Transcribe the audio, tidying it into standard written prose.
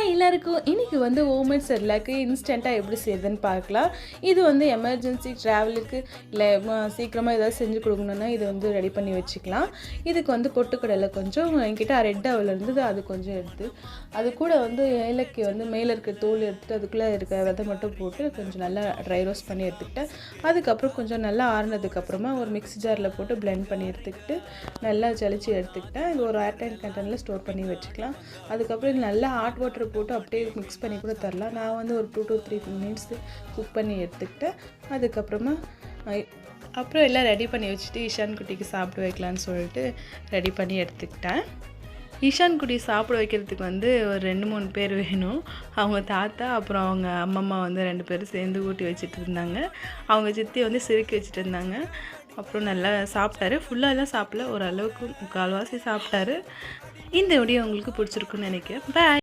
Hi எல்லாருக்கும். இன்றைக்கி வந்து ஹோம்மேட் செர்லாக்கு இன்ஸ்டண்ட்டாக எப்படி செய்யுதுன்னு பார்க்கலாம். இது வந்து எமர்ஜென்சி ட்ராவலுக்கு இல்லை சீக்கிரமாக ஏதாவது செஞ்சு கொடுக்கணுன்னா இது வந்து ரெடி பண்ணி வச்சுக்கலாம். இதுக்கு வந்து பொட்டுக்கடலை கொஞ்சம் என்கிட்ட ரெட் அவல் இருந்தது, அது கொஞ்சம் எடுத்து அது கூட வந்து ஏலக்கி வந்து மேலே இருக்க தோல் எடுத்துகிட்டு அதுக்குள்ளே இருக்க விதை மட்டும் போட்டு கொஞ்சம் நல்லா ட்ரை ரோஸ்ட் பண்ணி எடுத்துக்கிட்டேன். அதுக்கப்புறம் கொஞ்சம் நல்லா ஆறுனதுக்கப்புறமா ஒரு மிக்ஸி ஜாரில் போட்டு பிளெண்ட் பண்ணி எடுத்துக்கிட்டு நல்லா ஜலிச்சு எடுத்துக்கிட்டேன். இது ஒரு ஏர்டைட் கண்டெய்னரில் ஸ்டோர் பண்ணி வச்சுக்கலாம். அதுக்கப்புறம் இது நல்லா ஹாட் வாட்டர் போட்டு அப்படியே மிக்ஸ் பண்ணி கூட தரலாம். நான் வந்து ஒரு 2 to 3 மினிட்ஸ் குக் பண்ணி எடுத்துக்கிட்டேன். அதுக்கப்புறமா அப்புறம் எல்லாம் ரெடி பண்ணி வச்சுட்டு ஈஷான் குட்டிக்கு சாப்பிட வைக்கலான்னு சொல்லிட்டு ரெடி பண்ணி எடுத்துக்கிட்டேன். ஈஷான் குட்டி சாப்பிட வைக்கிறதுக்கு வந்து ஒரு 2-3 பேர் வேணும். அவங்க தாத்தா அப்புறம் அவங்க அம்மம்மா வந்து 2 பேரும் சேர்ந்து ஊட்டி வச்சுட்டு இருந்தாங்க. அவங்க சித்தி வந்து சிரிக்கி வச்சுட்டு இருந்தாங்க. அப்புறம் நல்லா சாப்பிட்டாரு. ஃபுல்லாலாம் சாப்பிடல, ஓரளவுக்கு 3/4 சாப்பிட்டாரு. இந்த வீடியோ உங்களுக்கு பிடிச்சிருக்குன்னு நினைக்கிறேன். பாய்.